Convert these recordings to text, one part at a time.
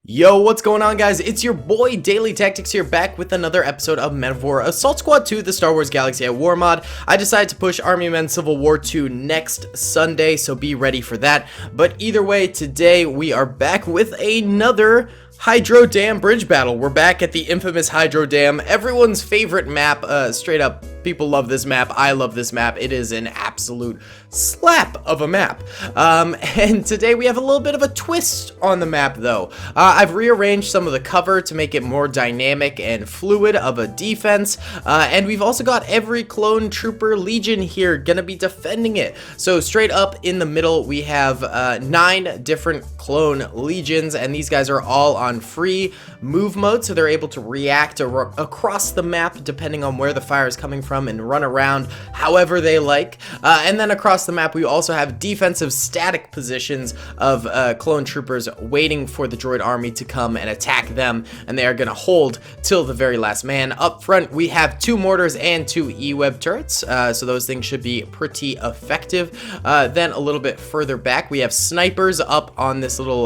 Yo, what's going on, guys? It's your boy Daily Tactics here, back with another episode of Men of War Assault Squad 2, the Star Wars Galaxy at War mod. I decided to push Army Men Civil War 2 next Sunday, so be ready for that. But either way, today we are back with another Hydro Dam bridge battle. We're back at the infamous Hydro Dam, everyone's favorite map. Straight up, people love this map. I love this map. It is an absolute slap of a map. And today we have a little bit of a twist on the map, though. I've rearranged some of the cover to make it more dynamic and fluid of a defense. And we've also got every clone trooper legion here gonna be defending it. So straight up in the middle, we have 9 different clone legions, and these guys are all on free move mode, so they're able to react across the map depending on where the fire is coming from and run around however they like. And then across the map we also have defensive static positions of clone troopers waiting for the droid army to come and attack them, and they are going to hold till the very last man. Up front we have 2 mortars and 2 E-web turrets, so those things should be pretty effective. Then a little bit further back we have snipers up on this little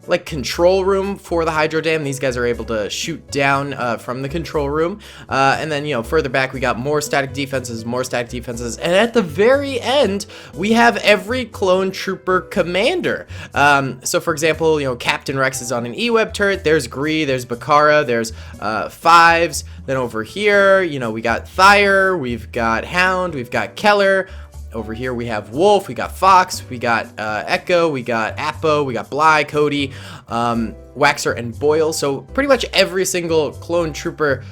like control room for the Hydro Dam. These guys are able to shoot down from the control room. And then, you know, further back we got more static defenses, and at the very end we have every clone trooper commander. So for example, you know, Captain Rex is on an E-web turret, there's Gree, there's Bakara, there's Fives. Then over here, you know, we got Thyre, we've got Hound, we've got Keller. Over here we have Wolf, we got Fox, we got Echo, we got Appo, we got Bly, Cody, Waxer, and Boyle. So pretty much every single clone trooper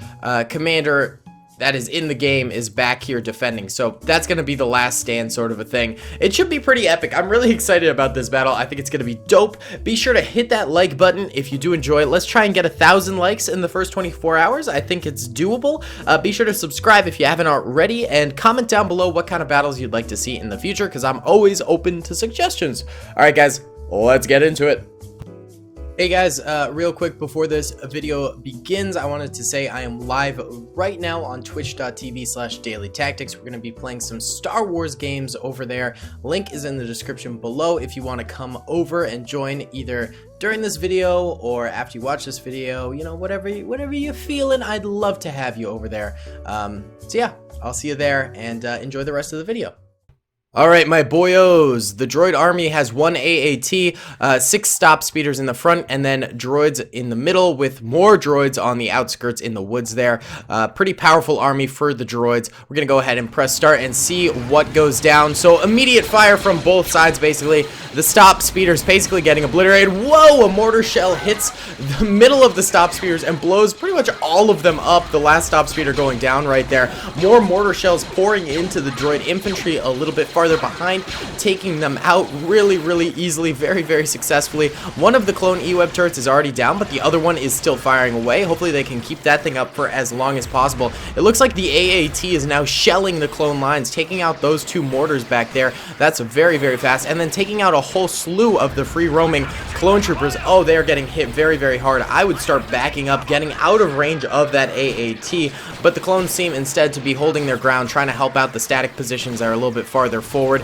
commander that is in the game is back here defending. So that's going to be the last stand sort of a thing. It should be pretty epic. I'm really excited about this battle. I think it's going to be dope. Be sure to hit that like button if you do enjoy it. Let's try and get 1,000 likes in the first 24 hours. I think it's doable. Be sure to subscribe if you haven't already, and comment down below what kind of battles you'd like to see in the future, because I'm always open to suggestions. All right, guys, let's get into it. Hey guys, real quick before this video begins, I wanted to say I am live right now on twitch.tv/dailytactics. We're going to be playing some Star Wars games over there. Link is in the description below if you want to come over and join either during this video or after you watch this video. You know, whatever you're feeling, I'd love to have you over there. So yeah, I'll see you there, and enjoy the rest of the video. Alright, my boyos, the droid army has 1 AAT, 6 stop speeders in the front, and then droids in the middle with more droids on the outskirts in the woods there. Pretty powerful army for the droids. We're going to go ahead and press start and see what goes down. So immediate fire from both sides, basically. The stop speeders basically getting obliterated. Whoa, a mortar shell hits the middle of the stop speeders and blows pretty much all of them up. The last stop speeder going down right there. More mortar shells pouring into the droid infantry a little bit farther behind, taking them out really easily, very successfully. One of the clone E-web turrets is already down, but the other one is still firing away. Hopefully they can keep that thing up for as long as possible. It looks like the AAT is now shelling the clone lines, taking out those 2 mortars back there. That's very fast, and then taking out a whole slew of the free roaming clone troopers. Oh, they are getting hit very hard. I would start backing up, getting out of range of that AAT, but the clones seem instead to be holding their ground, trying to help out the static positions that are a little bit farther forward.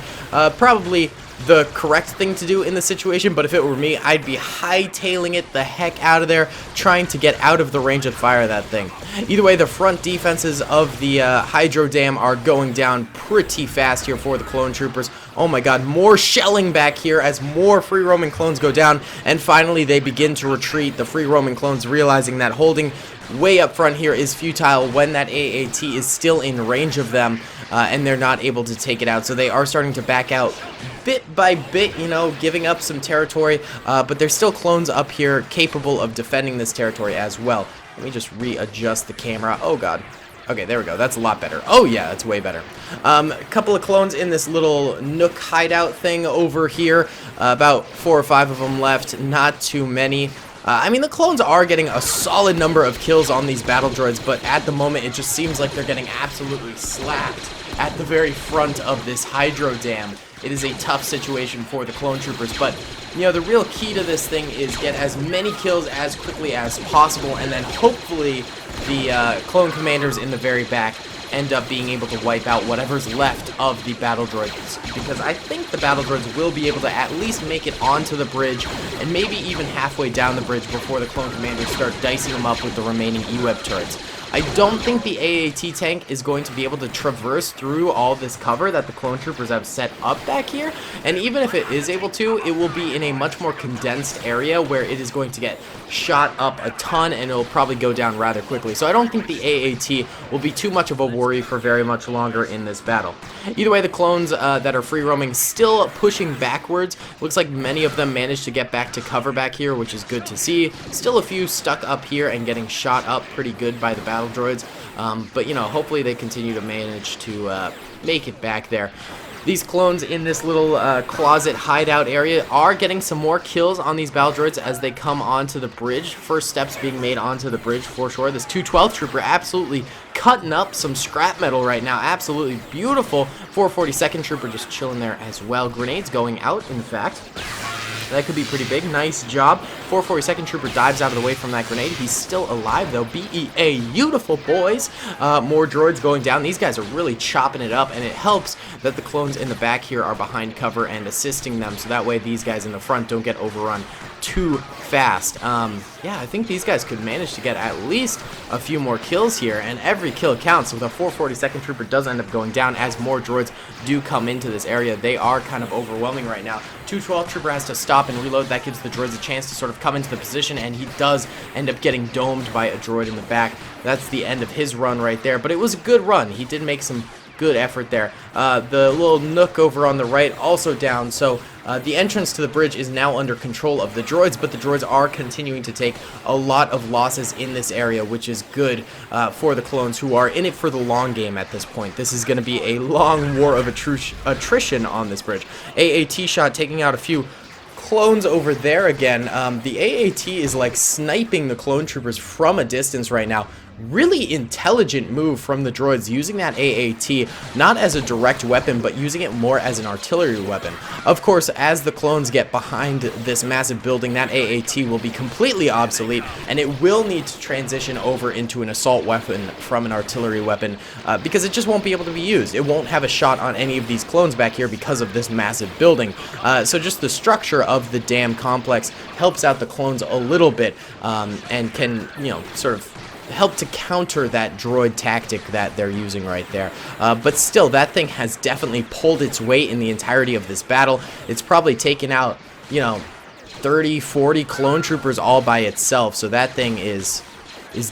Probably the correct thing to do in the situation, but if it were me, I'd be hightailing it the heck out of there, trying to get out of the range of fire of that thing. Either way, the front defenses of the Hydro Dam are going down pretty fast here for the clone troopers. Oh my god, more shelling back here as more free roaming clones go down, and finally they begin to retreat. The free roaming clones realizing that holding way up front here is futile when that AAT is still in range of them, and they're not able to take it out. So they are starting to back out bit by bit, you know, giving up some territory, but there's still clones up here capable of defending this territory as well. Let me just readjust the camera. Oh god. Okay, there we go. That's a lot better. Oh yeah, that's way better. A couple of clones in this little nook hideout thing over here. About 4 or 5 of them left. Not too many. I mean, the clones are getting a solid number of kills on these battle droids, but at the moment it just seems like they're getting absolutely slapped at the very front of this Hydro Dam. It is a tough situation for the clone troopers, but you know, the real key to this thing is get as many kills as quickly as possible, and then hopefully the clone commanders in the very back end up being able to wipe out whatever's left of the battle droids, because I think the battle droids will be able to at least make it onto the bridge and maybe even halfway down the bridge before the clone commanders start dicing them up with the remaining E-Web turrets. I don't think the AAT tank is going to be able to traverse through all this cover that the clone troopers have set up back here, and even if it is able to, it will be in a much more condensed area where it is going to get shot up a ton and it'll probably go down rather quickly. So I don't think the AAT will be too much of a worry for very much longer in this battle. Either way, the clones that are free roaming still pushing backwards. Looks like many of them managed to get back to cover back here, which is good to see. Still a few stuck up here and getting shot up pretty good by the battle droids, but you know, hopefully they continue to manage to make it back there. These clones in this little closet hideout area are getting some more kills on these battle droids as they come onto the bridge. First steps being made onto the bridge for sure. This 212 trooper absolutely cutting up some scrap metal right now. Absolutely beautiful. 442nd trooper just chilling there as well. Grenades going out, in fact. That could be pretty big. Nice job. 442nd trooper dives out of the way from that grenade. He's still alive, though. BEA, beautiful, boys. More droids going down. These guys are really chopping it up, and it helps that the clones in the back here are behind cover and assisting them, so that way these guys in the front don't get overrun too fast. Yeah, I think these guys could manage to get at least a few more kills here, and every kill counts. So the 442nd trooper does end up going down as more droids do come into this area. They are kind of overwhelming right now. 212 trooper has to stop and reload. That gives the droids a chance to sort of come into the position, and he does end up getting domed by a droid in the back. That's the end of his run right there, but it was a good run. He did make some good effort there. The little nook over on the right also down, so the entrance to the bridge is now under control of the droids, but the droids are continuing to take a lot of losses in this area, which is good for the clones who are in it for the long game at this point. This is going to be a long war of attrition on this bridge. AAT shot taking out a few clones over there again. The AAT is like sniping the clone troopers from a distance right now. Really intelligent move from the droids, using that AAT not as a direct weapon, but using it more as an artillery weapon. Of course, as the clones get behind this massive building, that AAT will be completely obsolete, and it will need to transition over into an assault weapon from an artillery weapon, because it just won't be able to be used. It won't have a shot on any of these clones back here because of this massive building. So just the structure of the dam complex helps out the clones a little bit, and can, you know, sort of help to counter that droid tactic that they're using right there. But still, that thing has definitely pulled its weight in the entirety of this battle. It's probably taken out, you know, 30, 40 clone troopers all by itself, so that thing is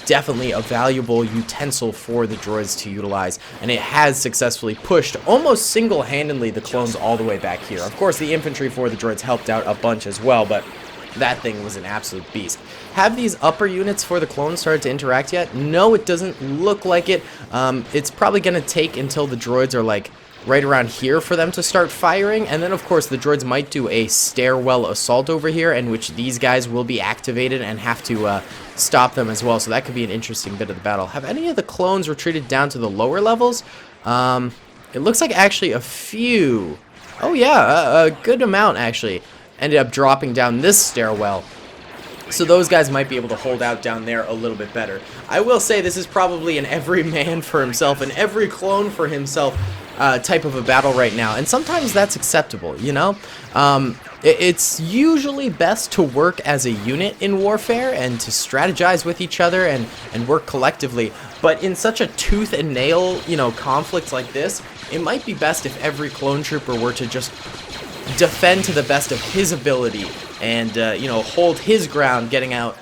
definitely a valuable utensil for the droids to utilize, and it has successfully pushed almost single-handedly the clones all the way back here. Of course, the infantry for the droids helped out a bunch as well, but that thing was an absolute beast. Have these upper units for the clones started to interact yet? No, it doesn't look like it. It's probably going to take until the droids are like right around here for them to start firing, and then of course the droids might do a stairwell assault over here, in which these guys will be activated and have to stop them as well, so that could be an interesting bit of the battle. Have any of the clones retreated down to the lower levels? It looks like actually a few. Oh yeah, a good amount actually ended up dropping down this stairwell. So those guys might be able to hold out down there a little bit better. I will say this is probably an every man for himself and every clone for himself type of a battle right now. And sometimes that's acceptable, you know? It's usually best to work as a unit in warfare and to strategize with each other and work collectively. But in such a tooth and nail, you know, conflict like this, it might be best if every clone trooper were to just defend to the best of his ability and, you know, hold his ground, getting out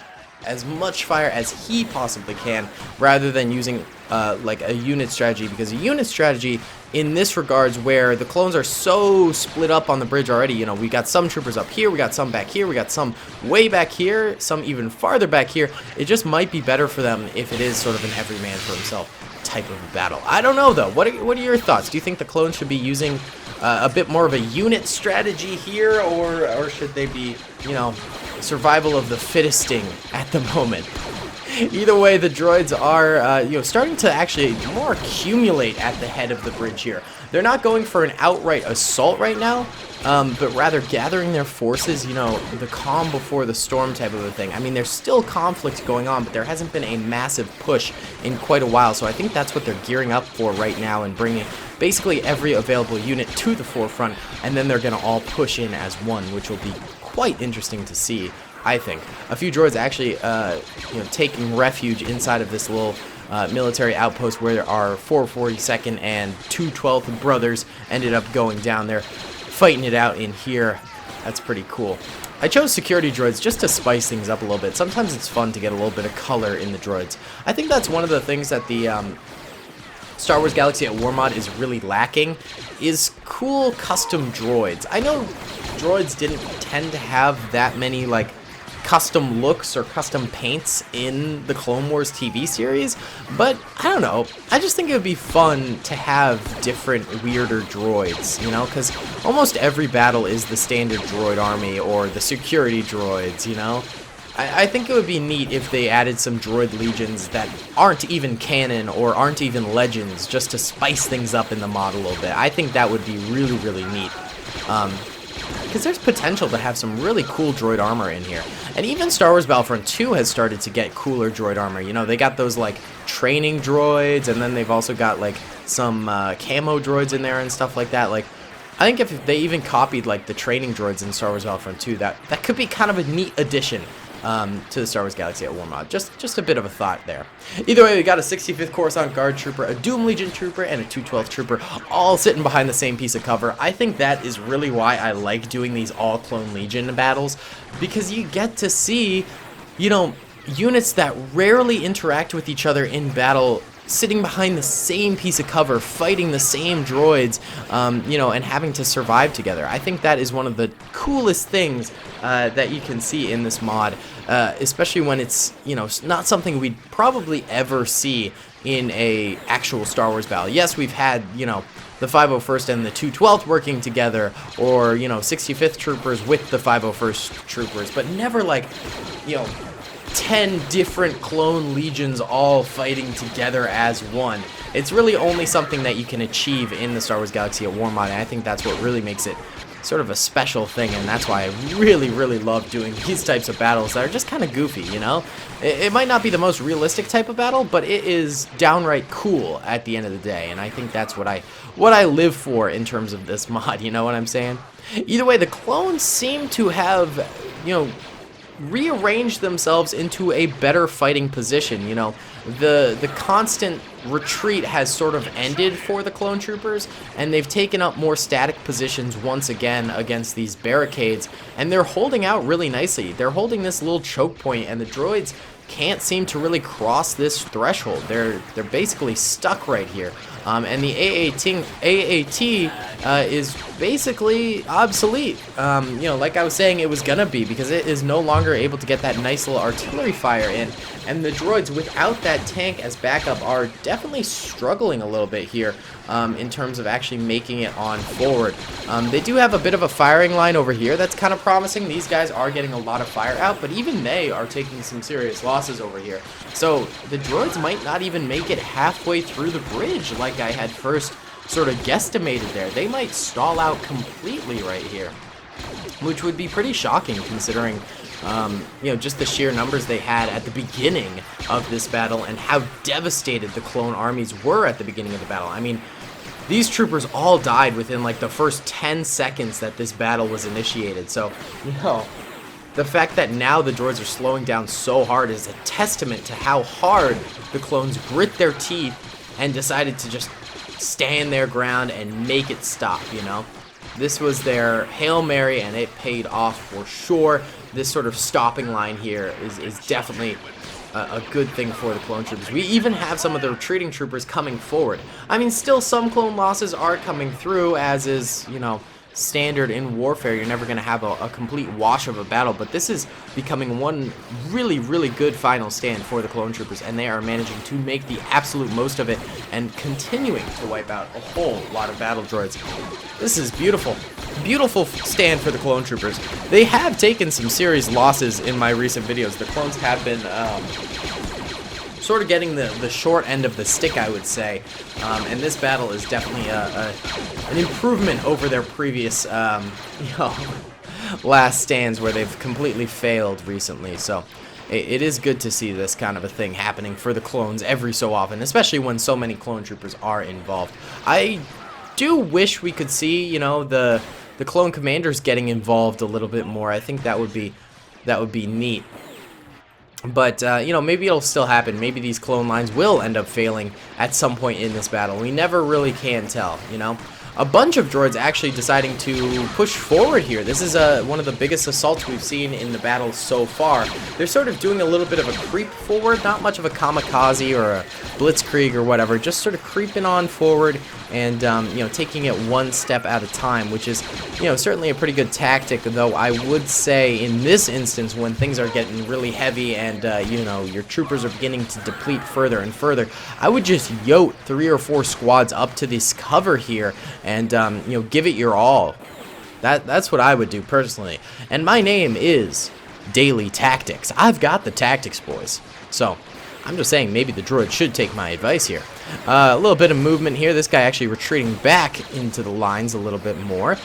as much fire as he possibly can, rather than using like a unit strategy, because a unit strategy in this regards, where the clones are so split up on the bridge already, you know, we got some troopers up here, we got some back here, we got some way back here, some even farther back here, it just might be better for them if it is sort of an every man for himself type of a battle. I don't know though. What are your thoughts? Do you think the clones should be using a bit more of a unit strategy here, or should they be, you know, survival of the fittesting at the moment? Either way, the droids are, starting to actually more accumulate at the head of the bridge here. They're not going for an outright assault right now, but rather gathering their forces, the calm before the storm type of a thing. I mean, there's still conflict going on, but there hasn't been a massive push in quite a while, so I think that's what they're gearing up for right now and bringing basically every available unit to the forefront, and then they're going to all push in as one, which will be quite interesting to see, I think. A few droids actually, taking refuge inside of this little military outpost where our 442nd and 212th brothers ended up going down there, fighting it out in here. That's pretty cool. I chose security droids just to spice things up a little bit. Sometimes it's fun to get a little bit of color in the droids. I think that's one of the things that the Star Wars Galaxy at War mod is really lacking, is cool custom droids. I know droids didn't tend to have that many, like, custom looks or custom paints in the Clone Wars TV series, but I don't know, I just think it would be fun to have different weirder droids, because almost every battle is the standard droid army or the security droids, I think it would be neat if they added some droid legions that aren't even canon or aren't even legends, just to spice things up in the mod a little bit. I think that would be really, really neat. Because there's potential to have some really cool droid armor in here. And even Star Wars Battlefront 2 has started to get cooler droid armor. They got those, like, training droids, and then they've also got, like, some camo droids in there and stuff like that. Like, I think if they even copied, like, the training droids in Star Wars Battlefront 2, that could be kind of a neat addition to the Star Wars Galaxy at War mod. Just a bit of a thought there. Either way, we got a 65th Coruscant Guard Trooper, a Doom Legion Trooper, and a 212th Trooper, all sitting behind the same piece of cover. I think that is really why I like doing these all-Clone Legion battles, because you get to see, units that rarely interact with each other in battle sitting behind the same piece of cover, fighting the same droids, and having to survive together. I think that is one of the coolest things that you can see in this mod, especially when it's, not something we'd probably ever see in a actual Star Wars battle. Yes, we've had, the 501st and the 212th working together, or, 65th Troopers with the 501st Troopers, but never like, 10 different clone legions all fighting together as one. It's really only something that you can achieve in the Star Wars Galaxy at War mod, and I think that's what really makes it sort of a special thing, and that's why I really, really love doing these types of battles that are just kind of goofy, It might not be the most realistic type of battle, but it is downright cool at the end of the day, and I think that's what I live for in terms of this mod, you know what I'm saying? Either way, the clones seem to have, rearrange themselves into a better fighting position. The constant retreat has sort of ended for the clone troopers, and they've taken up more static positions once again against these barricades, and they're holding out really nicely. They're holding this little choke point, and the droids can't seem to really cross this threshold. They're basically stuck right here. And the AAT is basically obsolete. Like I was saying, it was gonna be, because it is no longer able to get that nice little artillery fire in. And the droids, without that tank as backup, are definitely struggling a little bit here in terms of actually making it on forward. They do have a bit of a firing line over here that's kind of promising. These guys are getting a lot of fire out, but even they are taking some serious losses over here. So the droids might not even make it halfway through the bridge like I had first sort of guesstimated there. They might stall out completely right here, which would be pretty shocking considering just the sheer numbers they had at the beginning of this battle and how devastated the clone armies were at the beginning of the battle. I mean, these troopers all died within like the first 10 seconds that this battle was initiated. So, the fact that now the droids are slowing down so hard is a testament to how hard the clones grit their teeth and decided to just stand their ground and make it stop, This was their Hail Mary, and it paid off for sure. This sort of stopping line here is definitely a good thing for the clone troopers. We even have some of the retreating troopers coming forward. I mean, still some clone losses are coming through, as is, standard in warfare. You're never going to have a complete wash of a battle, but this is becoming one really, really good final stand for the clone troopers, and they are managing to make the absolute most of it and continuing to wipe out a whole lot of battle droids. This is beautiful. Beautiful stand for the clone troopers. They have taken some serious losses in my recent videos. The clones have been sort of getting the short end of the stick, I would say. And this battle is definitely an improvement over their previous, you know, last stands where they've completely failed recently. So it is good to see this kind of a thing happening for the clones every so often, especially when so many clone troopers are involved. I do wish we could see, you know, the clone commanders getting involved a little bit more. I think that would be neat. But, you know, maybe it'll still happen. Maybe these clone lines will end up failing at some point in this battle. We never really can tell, you know. A bunch of droids actually deciding to push forward here. This is one of the biggest assaults we've seen in the battle so far. They're sort of doing a little bit of a creep forward, not much of a kamikaze or a blitzkrieg or whatever, just sort of creeping on forward and, you know, taking it one step at a time, which is, you know, certainly a pretty good tactic, though I would say in this instance when things are getting really heavy and, you know, your troopers are beginning to deplete further and further, I would just yote 3 or 4 squads up to this cover here and, you know, give it your all. That's what I would do personally. And my name is Daily Tactics. I've got the tactics, boys. So I'm just saying maybe the droid should take my advice here. A little bit of movement here. This guy actually retreating back into the lines a little bit more.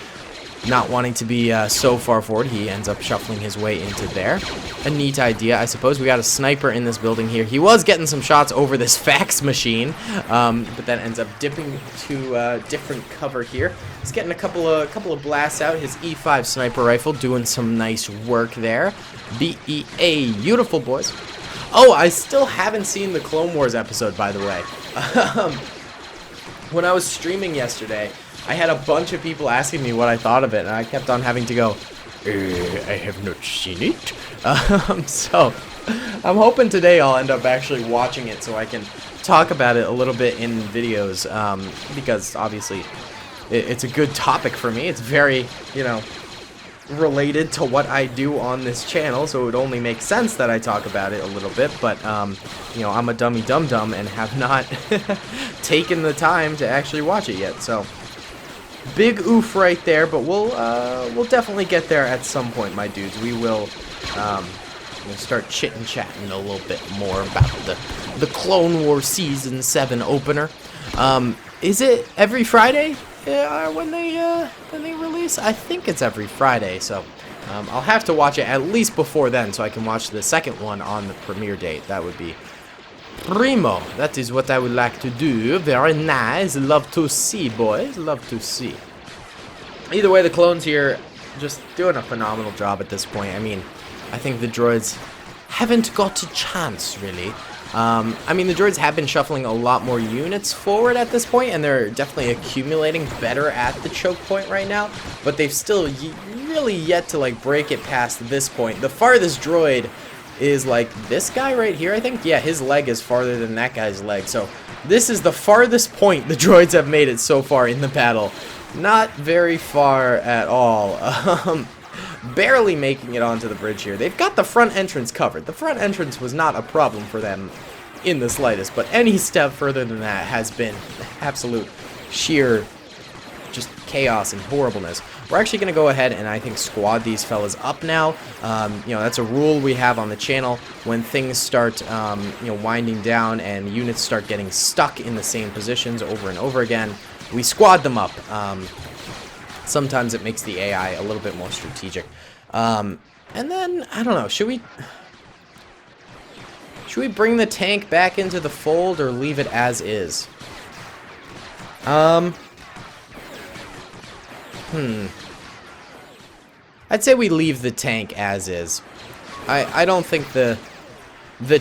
Not wanting to be so far forward, he ends up shuffling his way into there. A neat idea, I suppose. We got a sniper in this building here. He was getting some shots over this fax machine, but then ends up dipping to different cover here. He's getting a couple of blasts out. His E5 sniper rifle doing some nice work there. BEA, beautiful, boys. Oh, I still haven't seen the Clone Wars episode, by the way. When I was streaming yesterday, I had a bunch of people asking me what I thought of it, and I kept on having to go, I have not seen it. So, I'm hoping today I'll end up actually watching it so I can talk about it a little bit in videos, because obviously it's a good topic for me. It's very, you know, related to what I do on this channel, so it would only make sense that I talk about it a little bit, but, you know, I'm a dummy dum-dum and have not taken the time to actually watch it yet, so big oof right there, but we'll definitely get there at some point, my dudes. We will we'll start chit-and-chatting a little bit more about the Clone Wars Season 7 opener. Is it every Friday when they release? I think it's every Friday, so I'll have to watch it at least before then so I can watch the second one on the premiere date. That would be primo. That is what I would like to do. Very nice. Love to see, boys. Love to see. Either way, the clones here just doing a phenomenal job at this point. I mean, I think the droids haven't got a chance, really. I mean, the droids have been shuffling a lot more units forward at this point, and they're definitely accumulating better at the choke point right now, but they've still really yet to, like, break it past this point. The farthest droid is, like, this guy right here, I think. Yeah, his leg is farther than that guy's leg, so this is the farthest point the droids have made it so far in the battle. Not very far at all. Barely making it onto the bridge here. They've got the front entrance covered. The front entrance was not a problem for them in the slightest, but any step further than that has been absolute sheer just chaos and horribleness. We're actually going to go ahead and I think squad these fellas up now. You know, that's a rule we have on the channel. When things start, you know, winding down and units start getting stuck in the same positions over and over again, we squad them up. Sometimes it makes the AI a little bit more strategic. And then, I don't know, should we bring the tank back into the fold or leave it as is? I'd say we leave the tank as is. I don't think the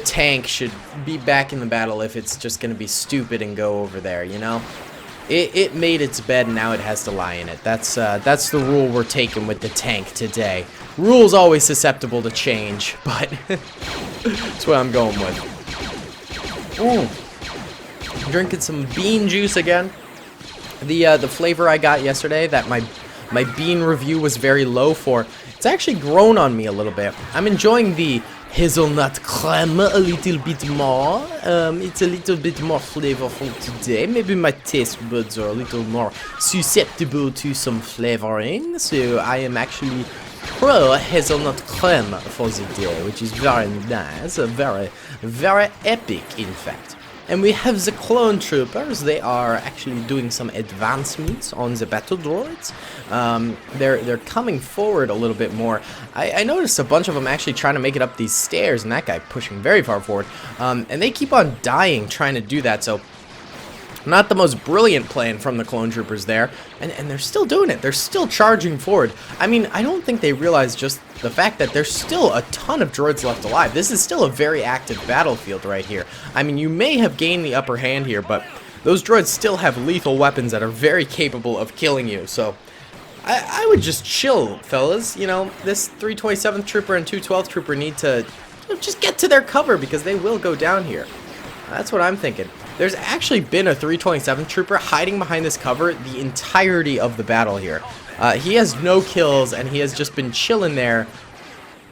tank should be back in the battle if it's just going to be stupid and go over there, you know? It made its bed, and now it has to lie in it. That's the rule we're taking with the tank today. Rule's always susceptible to change, but that's what I'm going with. Ooh. Drinking some bean juice again. The flavor I got yesterday that my bean review was very low for, it's actually grown on me a little bit. I'm enjoying the hazelnut creme a little bit more. It's a little bit more flavorful today. Maybe my taste buds are a little more susceptible to some flavoring, so I am actually Pro hazelnut creme for the day, which is very nice, very epic, in fact. And we have the clone troopers. They are actually doing some advancements on the battle droids. They're coming forward a little bit more. I noticed a bunch of them actually trying to make it up these stairs, and that guy pushing very far forward. And they keep on dying trying to do that, so not the most brilliant plan from the clone troopers there, and they're still doing it. They're still charging forward. I mean, I don't think they realize just the fact that there's still a ton of droids left alive. This is still a very active battlefield right here. I mean, you may have gained the upper hand here, but those droids still have lethal weapons that are very capable of killing you, so I would just chill, fellas. You know, this 327th trooper and 212th trooper need to just get to their cover because they will go down here. That's what I'm thinking. There's actually been a 327th trooper hiding behind this cover the entirety of the battle here. He has no kills, and he has just been chilling there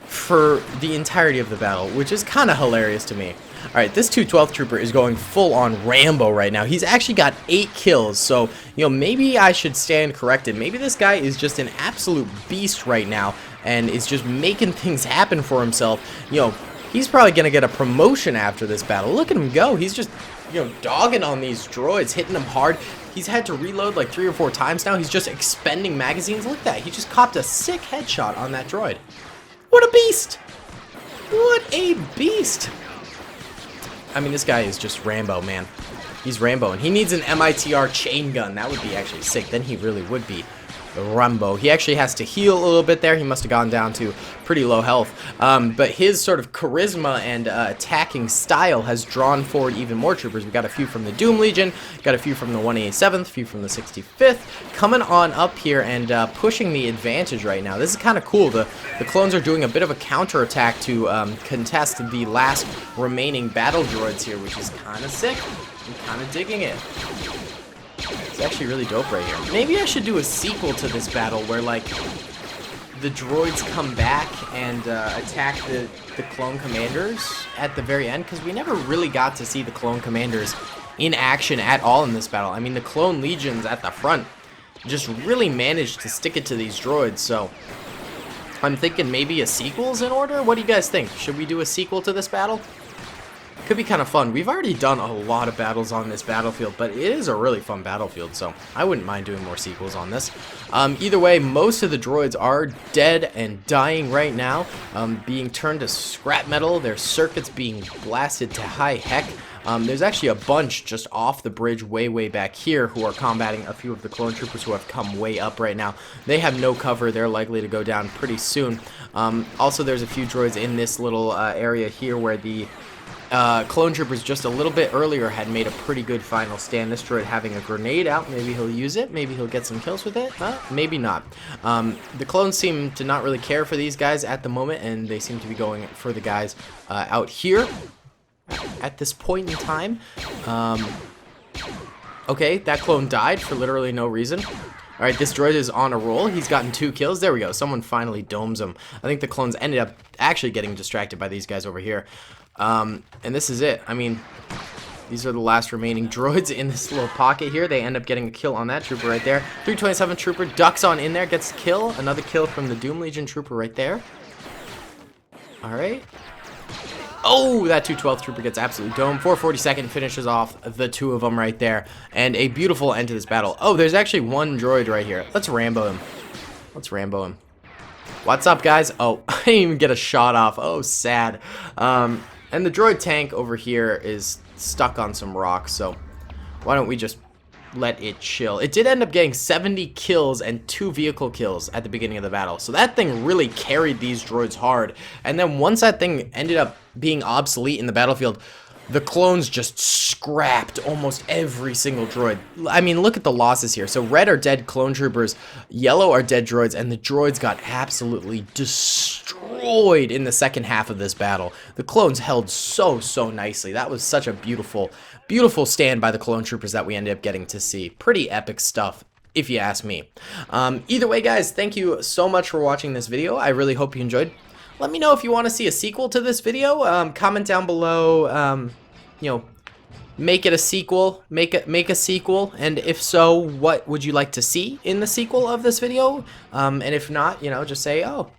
for the entirety of the battle, which is kind of hilarious to me. Alright, this 212th trooper is going full on Rambo right now. He's actually got 8 kills, so, you know, maybe I should stand corrected. Maybe this guy is just an absolute beast right now, and is just making things happen for himself. You know, he's probably going to get a promotion after this battle. Look at him go. He's just, you know, dogging on these droids, hitting them hard. He's had to reload like 3 or 4 times now. He's just expending magazines. Look at that. He just copped a sick headshot on that droid. What a beast. What a beast. I mean, this guy is just Rambo, man. He's Rambo, and he needs an MITR chain gun. That would be actually sick. Then he really would be Rambo. He actually has to heal a little bit there. He must have gone down to pretty low health. But his sort of charisma and attacking style has drawn forward even more troopers. We got a few from the Doom Legion, got a few from the 187th, a few from the 65th, coming on up here and pushing the advantage right now. This is kind of cool. The clones are doing a bit of a counterattack to contest the last remaining battle droids here, which is kind of sick. I'm kind of digging it. It's actually really dope right here. Maybe I should do a sequel to this battle where, like, the droids come back and attack the clone commanders at the very end, because we never really got to see the clone commanders in action at all in this battle. I mean, the clone legions at the front just really managed to stick it to these droids, so I'm thinking maybe a sequel's in order. What do you guys think? Should we do a sequel to this battle? Could be kind of fun. We've already done a lot of battles on this battlefield, but it is a really fun battlefield, so I wouldn't mind doing more sequels on this. Either way, most of the droids are dead and dying right now, being turned to scrap metal, their circuits being blasted to high heck. There's actually a bunch just off the bridge way back here who are combating a few of the clone troopers who have come way up right now. They have no cover. They're likely to go down pretty soon. Also, there's a few droids in this little area here where the clone troopers just a little bit earlier had made a pretty good final stand. This droid having a grenade out. Maybe he'll use it. Maybe he'll get some kills with it. Maybe not. The clones seem to not really care for these guys at the moment, and they seem to be going for the guys out here at this point in time. Okay, that clone died for literally no reason. Alright, this droid is on a roll. He's gotten 2 kills. There we go. Someone finally domes him. I think the clones ended up actually getting distracted by these guys over here. And this is it. I mean, these are the last remaining droids in this little pocket here. They end up getting a kill on that trooper right there. 327 trooper ducks on in there, gets a kill. Another kill from the Doom Legion trooper right there. Alright. Oh, that 212 trooper gets absolutely domed. 442nd finishes off the 2 of them right there. And a beautiful end to this battle. Oh, there's actually one droid right here. Let's Rambo him. Let's Rambo him. What's up, guys? Oh, I didn't even get a shot off. Oh, sad. And the droid tank over here is stuck on some rocks, so why don't we just let it chill. It did end up getting 70 kills and 2 vehicle kills at the beginning of the battle, so that thing really carried these droids hard. And then once that thing ended up being obsolete in the battlefield, the clones just scrapped almost every single droid. I mean, look at the losses here. So red are dead clone troopers, yellow are dead droids, and the droids got absolutely destroyed in the second half of this battle. The clones held so nicely. That was such a beautiful stand by the clone troopers that we ended up getting to see. Pretty epic stuff, if you ask me. Either way, guys, thank you so much for watching this video. I really hope you enjoyed. Let me know if you want to see a sequel to this video. Comment down below, you know, make it a sequel, make a sequel, and if so, what would you like to see in the sequel of this video? And if not, you know, just say, oh,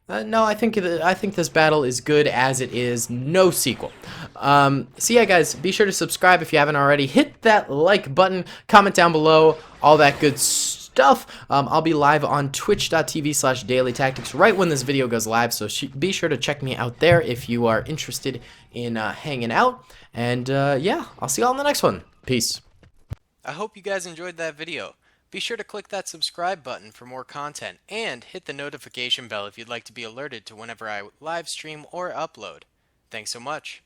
No, I think this battle is good as it is. No sequel. So yeah, guys, be sure to subscribe if you haven't already. Hit that like button, comment down below, all that good stuff. I'll be live on twitch.tv/dailytactics right when this video goes live, so be sure to check me out there if you are interested in hanging out. And yeah, I'll see you all in the next one. Peace. I hope you guys enjoyed that video. Be sure to click that subscribe button for more content, and hit the notification bell if you'd like to be alerted to whenever I live stream or upload. Thanks so much.